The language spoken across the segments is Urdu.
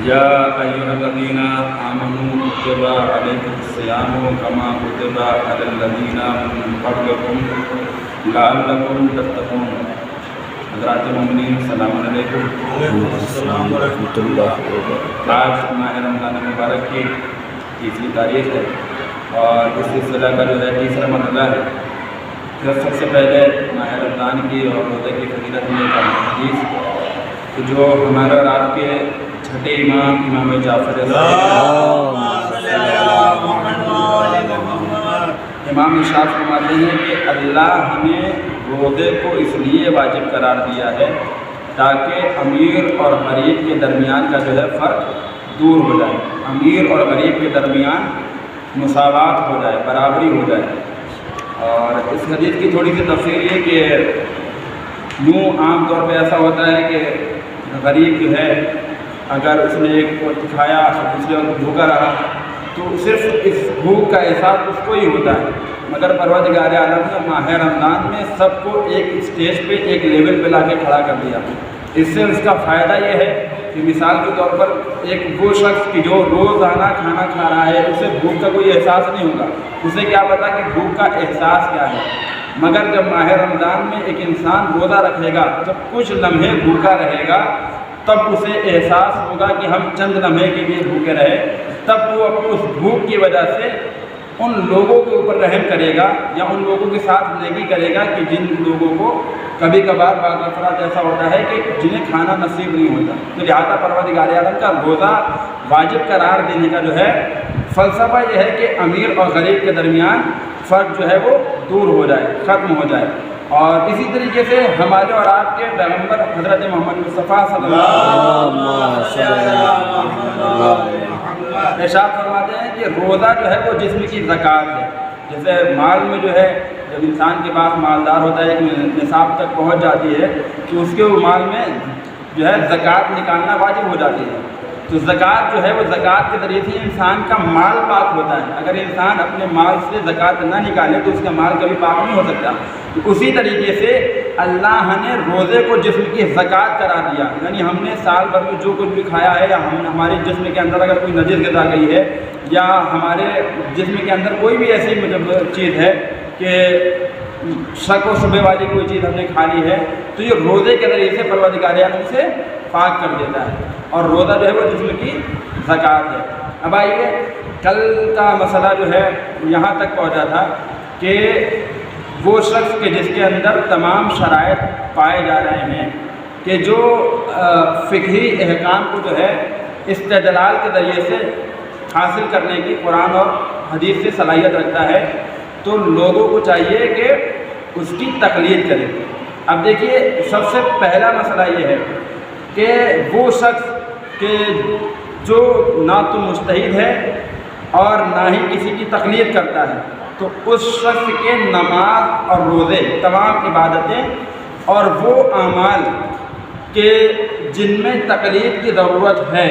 یا ایھا الذین آمنوا کتب علیکم الصیام کما کتب علی الذین من قبلکم لعلکم تتقون۔ حضرات مومنین السلام علیکم۔ السلام ورحمۃ اللہ وبرکاتہ۔ آج ماہ رمضان مبارک کی تیسری تاریخ ہے اور اس سلسلہ کا جو ہے تیسرا مرحلہ ہے۔ پھر سب سے پہلے ماہ رمضان کی اور روزے کی فضیلت میں ایک حدیث جو ہمارے اور آپ کے چھٹے امام جعفر امام ارشاد فرماتے ہیں کہ اللہ ہمیں روزے کو اس لیے واجب قرار دیا ہے تاکہ امیر اور غریب کے درمیان کا جو ہے فرق دور ہو جائے، امیر اور غریب کے درمیان مساوات ہو جائے، برابری ہو جائے۔ اور اس حدیث کی تھوڑی سی تفسیر یہ کہ یوں عام طور پہ ایسا ہوتا ہے کہ غریب جو ہے اگر اس نے ایک وقت کھایا اور دوسرے وقت بھوکا رہا تو صرف اس بھوک کا احساس اس کو ہی ہوتا ہے، مگر پروردگار عالم نے ماہ رمضان میں سب کو ایک اسٹیج پہ ایک لیول پہ لا کے کھڑا کر دیا۔ اس سے اس کا فائدہ یہ ہے کہ مثال کے طور پر ایک وہ شخص کی جو روزانہ کھانا کھا رہا ہے اسے بھوک کا کوئی احساس نہیں ہوگا، اسے کیا پتہ کہ بھوک کا احساس کیا ہے۔ مگر جب ماہ رمضان میں ایک انسان روزہ رکھے گا، جب کچھ لمحے بھوکا رہے گا تب اسے احساس ہوگا کہ ہم چند لمحے کے لیے بھوکے رہے، تب وہ اس بھوک کی وجہ سے ان لوگوں کے اوپر رحم کرے گا یا ان لوگوں کے ساتھ نیکی کرے گا کہ جن لوگوں کو کبھی کبھار بعض افراد ایسا ہوتا ہے کہ جنہیں کھانا نصیب نہیں ہوتا۔ تو لہٰذا پروردگار عالم کا روزہ واجب قرار دینے کا جو ہے فلسفہ یہ ہے کہ امیر اور غریب کے درمیان فرق جو ہے وہ دور ہو جائے، ختم ہو جائے۔ اور اسی طریقے سے ہمارے اور آپ کے پیغمبر حضرت محمد مصطفیٰ صلی اللہ علیہ وسلم ارشاد فرماتے ہیں کہ روزہ جو ہے وہ جسم کی زکوٰۃ ہے۔ جیسے مال میں جو ہے جب انسان کے پاس مالدار ہوتا ہے ایک نصاب تک پہنچ جاتی ہے تو اس کے مال میں جو ہے زکوٰۃ نکالنا واجب ہو جاتی ہے۔ تو زکوٰۃ جو ہے وہ زکوٰۃ کے ذریعے سے انسان کا مال پاک ہوتا ہے۔ اگر انسان اپنے مال سے زکوٰۃ نہ نکالے تو اس کا مال کبھی پاک نہیں ہو سکتا۔ تو اسی طریقے سے اللہ نے روزے کو جسم کی زکوٰۃ قرار دیا، یعنی ہم نے سال بھر میں جو کچھ بھی کھایا ہے یا ہمارے جسم کے اندر اگر کوئی نجس غذا گئی ہے یا ہمارے جسم کے اندر کوئی بھی ایسی چیز ہے کہ شک و شبہ والی کوئی چیز ہم نے کھا لی ہے تو یہ روزے کے ذریعے سے پروردگار عالم سے پاک کر دیتا ہے، اور روزہ جو ہے وہ جسم کی زکوٰۃ ہے۔ اب آئیے کل کا مسئلہ جو ہے یہاں تک پہنچا تھا کہ وہ شخص کے جس کے اندر تمام شرائط پائے جا رہے ہیں کہ جو فقہی احکام کو جو ہے استدلال کے ذریعے سے حاصل کرنے کی قرآن اور حدیث سے صلاحیت رکھتا ہے، تو لوگوں کو چاہیے کہ اس کی تقلید کریں۔ اب دیکھیے سب سے پہلا مسئلہ یہ ہے کہ وہ شخص کہ جو نہ تو مجتہد ہے اور نہ ہی کسی کی تقلید کرتا ہے، تو اس شخص کے نماز اور روزے تمام عبادتیں اور وہ اعمال کہ جن میں تقلید کی ضرورت ہے،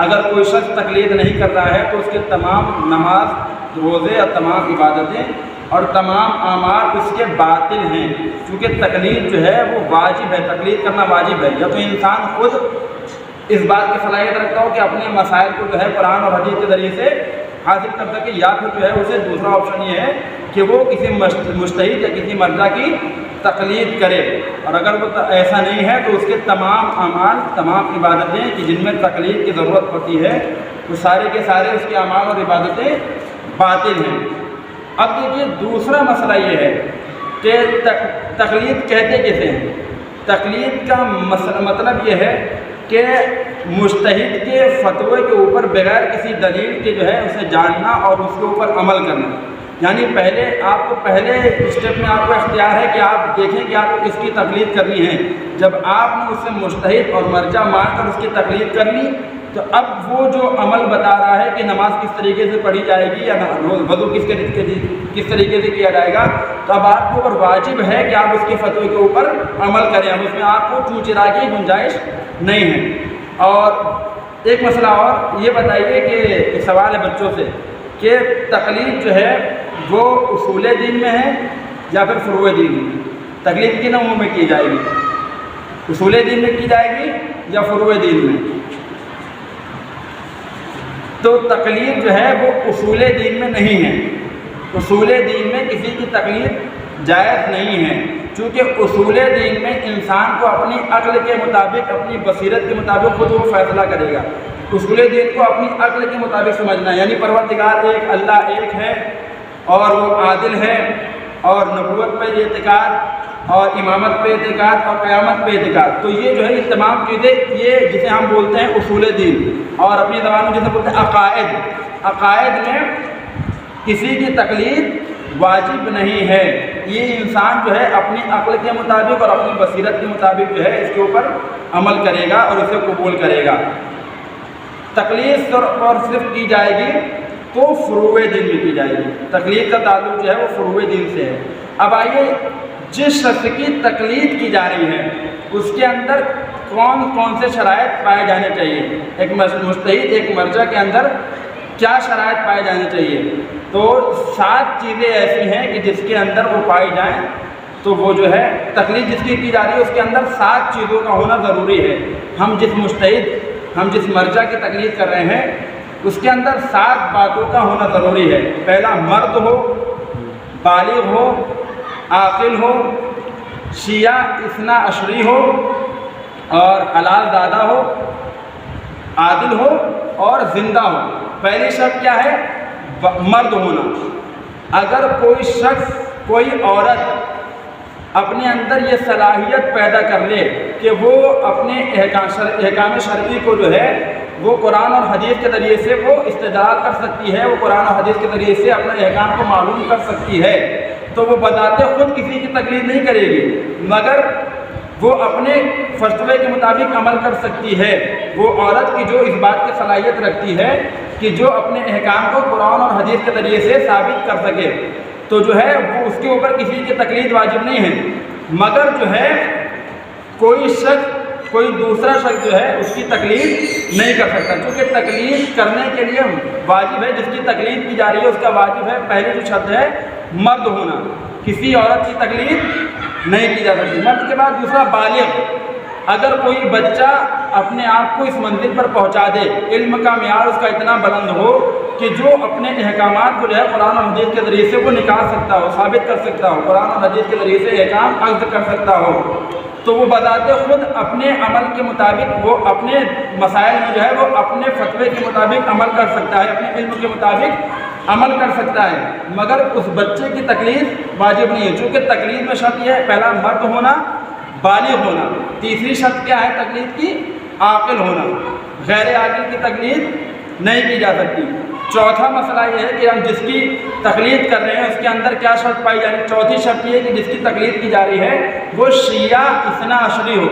اگر کوئی شخص تقلید نہیں کر رہا ہے تو اس کے تمام نماز، روزے اور تمام عبادتیں اور تمام اعمال اس کے باطل ہیں، کیونکہ تقلید جو ہے وہ واجب ہے، تقلید کرنا واجب ہے۔ یا تو انسان خود اس بات کی صلاحیت رکھتا ہو کہ اپنے مسائل کو جو ہے قرآن اور حدیث کے ذریعے سے حاصل کر سکے، یا پھر جو ہے اسے دوسرا آپشن یہ ہے کہ وہ کسی مجتہد یا کسی مرجع کی تقلید کرے، اور اگر وہ ایسا نہیں ہے تو اس کے تمام اعمال، تمام عبادتیں کہ جن میں تقلید کی ضرورت ہوتی ہے وہ سارے کے سارے اس کے اعمال اور عبادتیں باطل ہیں۔ اب دیکھیے دوسرا مسئلہ یہ ہے کہ تقلید کہتے کسے ہیں؟ تقلید کا مطلب یہ ہے کہ مجتہد کے فتوے کے اوپر بغیر کسی دلیل کے جو ہے اسے جاننا اور اس کے اوپر عمل کرنا۔ یعنی پہلے آپ کو پہلے اسٹیپ میں آپ کو اختیار ہے کہ آپ دیکھیں کہ آپ کو کس کی تقلید کرنی ہے۔ جب آپ نے اس سے مجتہد اور مرجع مان کر اس کی تقلید کر لی تو اب وہ جو عمل بتا رہا ہے کہ نماز کس طریقے سے پڑھی جائے گی یا وضو کس طریقے سے کیا جائے گا، تو اب آپ کے اوپر واجب ہے کہ آپ اس کے فتوے کے اوپر عمل کریں، اب اس میں آپ کو چوں چرا کی گنجائش نہیں ہے۔ اور ایک مسئلہ اور یہ بتائیے کہ ایک سوال ہے بچوں سے کہ تقلید جو ہے وہ اصول دین میں ہے یا پھر فروع دین میں؟ تقلید کن امور میں کی جائے گی؟ اصول دین میں کی جائے گی یا فروع دین میں؟ تو تقلید جو ہے وہ اصول دین میں نہیں ہے. اصول دین میں کسی کی تقلید جائز نہیں ہے، چونکہ اصول دین میں انسان کو اپنی عقل کے مطابق، اپنی بصیرت کے مطابق خود وہ فیصلہ کرے گا. اصول دین کو اپنی عقل کے مطابق سمجھنا ہے، یعنی پروردگار ایک، اللہ ایک ہے اور وہ عادل ہے، اور نبوت پہ اعتقاد، اور امامت پہ اعتقاد، اور قیامت پہ اعتقاد. تو یہ جو ہے یہ تمام چیزیں، یہ جسے ہم بولتے ہیں اصول دین، اور اپنی زبان میں جسے بولتے ہیں عقائد. عقائد میں کسی کی تقلید واجب نہیں ہے. یہ انسان جو ہے اپنی عقل کے مطابق اور اپنی بصیرت کے مطابق جو ہے اس کے اوپر عمل کرے گا اور اسے قبول کرے گا. تقلید صرف اور صرف کی جائے گی تو فروع دین میں کی جائے گی. تقلید کا تعلق جو ہے وہ فروع دین سے ہے. اب آئیے، جس شخص کی تقلید کی جا رہی ہے اس کے اندر کون کون سے شرائط پائے جانے چاہیے. ایک مجتہد، ایک مرجع کے اندر کیا شرائط پائے جانے چاہیے؟ تو 7 چیزیں ایسی ہیں کہ جس کے اندر وہ پائی جائیں تو وہ جو ہے تقلید جس کی جا رہی ہے اس کے اندر 7 چیزوں کا ہونا ضروری ہے. ہم جس مجتہد، ہم جس مرجع کی تقلید کر رہے ہیں اس کے اندر 7 باتوں کا ہونا ضروری ہے. پہلا، مرد ہو، بالغ ہو، عاقل ہو، شیعہ اثنا عشری ہو، اور حلال زادہ ہو، عادل ہو، اور زندہ ہو. پہلی شرط کیا ہے؟ مرد ہونا. اگر کوئی شخص، کوئی عورت اپنے اندر یہ صلاحیت پیدا کر لے کہ وہ اپنے احکام شرعی کو جو ہے وہ قرآن اور حدیث کے ذریعے سے وہ استدلال کر سکتی ہے، وہ قرآن اور حدیث کے ذریعے سے اپنے احکام کو معلوم کر سکتی ہے، تو وہ بذات خود کسی کی تقلید نہیں کرے گی، مگر وہ اپنے فتوے کے مطابق عمل کر سکتی ہے. وہ عورت کی جو اس بات کی صلاحیت رکھتی ہے کہ جو اپنے احکام کو قرآن اور حدیث کے ذریعے سے ثابت کر سکے، تو جو ہے وہ اس کے اوپر کسی کی تقلید واجب نہیں ہے. مگر جو ہے کوئی شخص، کوئی دوسرا شخص جو ہے اس کی تقلید نہیں کر سکتا، کیونکہ تقلید کرنے کے لیے واجب ہے، جس کی تقلید کی جا رہی ہے اس کا واجب ہے. پہلی جو شرط ہے مرد ہونا، کسی عورت کی تقلید نہیں کی جا سکتی. مرد کے بعد دوسرا، بالغ. اگر کوئی بچہ اپنے آپ کو اس منزل پر پہنچا دے، علم کا معیار اس کا اتنا بلند ہو کہ جو اپنے احکامات کو جو ہے قرآن اور حدیث کے ذریعے سے وہ نکال سکتا ہو، ثابت کر سکتا ہو، قرآن اور حدیث کے ذریعے سے احکام اخذ کر سکتا ہو، تو وہ بذات خود اپنے عمل کے مطابق، وہ اپنے مسائل میں جو ہے وہ اپنے فتوے کے مطابق عمل کر سکتا ہے، اپنے علم کے مطابق عمل کر سکتا ہے. مگر اس بچے کی تقلید واجب نہیں ہے، چونکہ تقلید میں شرط یہ ہے، پہلا مرد ہونا، بالغ ہونا. تیسری شرط کیا ہے تقلید کی؟ عاقل ہونا. غیر عاقل کی تقلید نہیں کی جا سکتی. چوتھا مسئلہ یہ ہے کہ ہم جس کی تقلید کر رہے ہیں اس کے اندر کیا شرط پائی جا رہی ہے؟ چوتھی شرط یہ ہے کہ جس کی تقلید کی جا رہی ہے وہ شیعہ اثنا عشری ہو.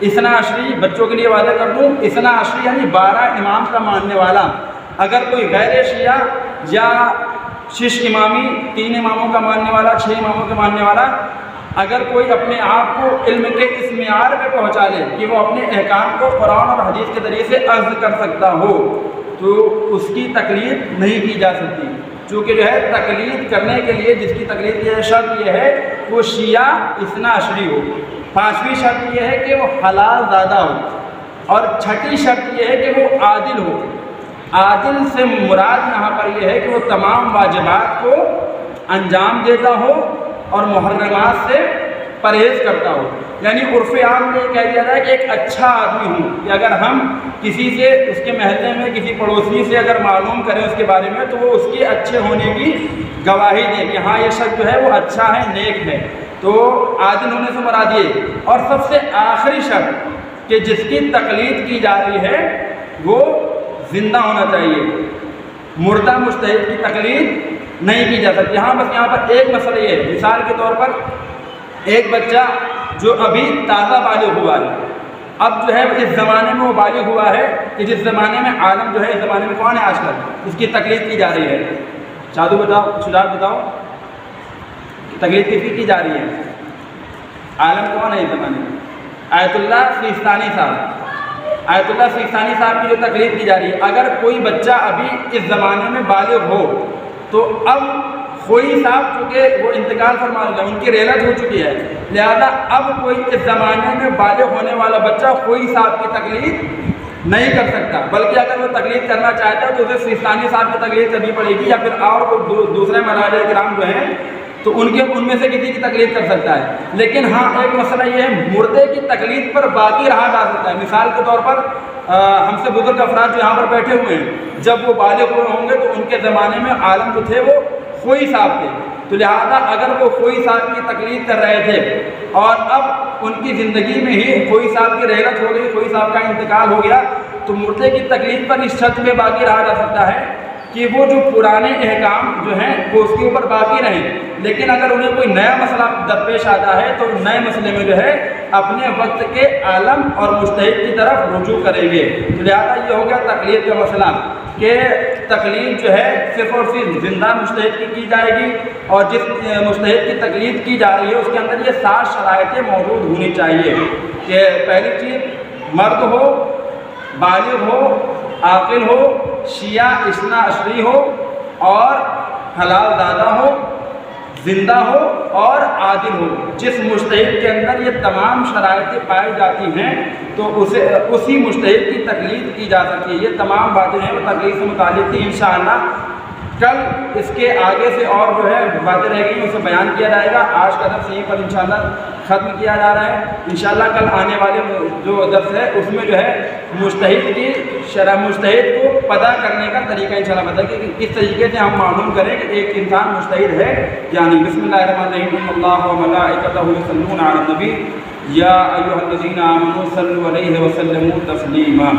اثنا عشری بچوں کے لیے واضح کر دوں، اثنا عشری یعنی 12 امام کا ماننے والا. اگر کوئی غیر شیعہ یا 6 امامی، 3 اماموں کا ماننے والا، 6 اماموں کا ماننے والا، اگر کوئی اپنے آپ کو علم کے اس معیار پہ پہنچا لے کہ وہ اپنے احکام کو قرآن اور حدیث کے ذریعے سے اخذ کر سکتا ہو، تو اس کی تقلید نہیں کی جا سکتی. چونکہ جو ہے تقلید کرنے کے لیے جس کی تقلید کی شرط یہ ہے وہ شیعہ اثنا عشری ہو. 5ویں شرط یہ ہے کہ وہ حلال زادہ ہو. اور 6ٹھی شرط یہ ہے کہ وہ عادل ہو. عادل سے مراد یہاں پر یہ ہے کہ وہ تمام واجبات کو انجام دیتا ہو اور محرمات سے پرہیز کرتا ہو. یعنی عرف عام میں یہ کہہ دیا جائے کہ ایک اچھا آدمی ہوں، کہ اگر ہم کسی سے، اس کے محلے میں کسی پڑوسی سے اگر معلوم کریں اس کے بارے میں، تو وہ اس کے اچھے ہونے کی گواہی دیں کہ ہاں یہ شخص جو ہے وہ اچھا ہے، نیک ہے. تو عادل ہونے سے مراد یہ. اور سب سے آخری شرط کہ جس کی تقلید کی جا رہی ہے وہ زندہ ہونا چاہیے. مردہ مجتہد کی تقلید نہیں کی جا سکتی. ہاں بس یہاں پر ایک مسئلہ یہ ہے، مثال کے طور پر ایک بچہ جو ابھی تازہ بالغ ہوا ہے، اب جو ہے اس زمانے میں وہ بالغ ہوا ہے کہ جس زمانے میں عالم جو ہے، اس زمانے میں کون ہے آج کل، اس کی تقلید کی جا رہی ہے. شادو بتاؤ، شجاعت بتاؤ، تقلید کس کی جا رہی ہے؟ عالم کون ہے اس زمانے میں؟ آیت اللہ سیستانی صاحب. آیت اللہ سیستانی صاحب کی جو تقلید کی جا رہی ہے، اگر کوئی بچہ ابھی اس زمانے میں بالغ ہو تو اب خوئی صاحب چونکہ وہ انتقال فرما گئے، ان کی رحلت ہو چکی ہے، لہذا اب کوئی اس زمانے میں بالغ ہونے والا بچہ خوئی صاحب کی تقلید نہیں کر سکتا، بلکہ اگر وہ تقلید کرنا چاہتا ہے تو اسے سیستانی صاحب کی تقلید کرنی پڑے گی، یا پھر اور دوسرے مراجع کرام جو ہیں تو ان میں سے کسی کی تقلید کر سکتا ہے۔ لیکن ہاں ایک مسئلہ یہ ہے، مردے کی تقلید پر باقی رہا جا سکتا ہے۔ مثال کے طور پر ہم سے بزرگ افراد جو یہاں پر بیٹھے ہوئے ہیں، جب وہ بالغ ہوئے ہوں گے تو ان کے زمانے میں عالم جو تھے وہ خوئی صاحب تھے، تو لہٰذا اگر وہ خوئی صاحب کی تقلید کر رہے تھے اور اب ان کی زندگی میں ہی خوئی صاحب کی رحلت ہو گئی، خوئی صاحب کا انتقال ہو گیا، تو مردے کی تقلید پر اس شرط میں باقی رہا جا سکتا ہے کہ وہ جو پرانے احکام جو ہیں وہ اس کے اوپر باقی رہیں۔ لیکن اگر انہیں کوئی نیا مسئلہ درپیش آتا ہے تو نئے مسئلے میں جو ہے اپنے وقت کے عالم اور مجتہد کی طرف رجوع کریں گے۔ تو لہٰذا یہ ہو گیا تقلید کا مسئلہ کہ تقلید جو ہے صرف اور صرف زندہ مجتہد کی جائے گی، اور جس مجتہد کی تقلید کی جا رہی ہے اس کے اندر یہ 7 شرائطیں موجود ہونی چاہیے کہ پہلی چیز مرد ہو، بالغ ہو، عاقل ہو، شیعہ اثنا عشری ہو، اور حلال دادا ہو، زندہ ہو اور عادل ہو۔ جس مجتہد کے اندر یہ تمام شرائطیں پائی جاتی ہیں تو اسی مجتہد کی تقلید کی جا سکتی ہے۔ یہ تمام باتیں ہیں وہ تقلید سے متعلق تھی۔ انشاءاللہ کل اس کے آگے سے اور جو ہے باتیں رہ گئی اسے بیان کیا جائے گا۔ آج کا درس یہیں پر انشاءاللہ ختم کیا جا رہا ہے۔ انشاءاللہ کل آنے والے جو درس ہے اس میں جو ہے مجتہد کی شرح، مجتہد کو پتہ کرنے کا طریقہ انشاءاللہ بتائیں کہ کس طریقے سے ہم معلوم کریں کہ ایک انسان مجتہد ہے یعنی۔ بسم اللہ الرحمن الرحیم، اللہ وملائکتہ یصلون علی النبی یا ایھا الذین آمنوا صلوا علیہ وسلموا تسلیما۔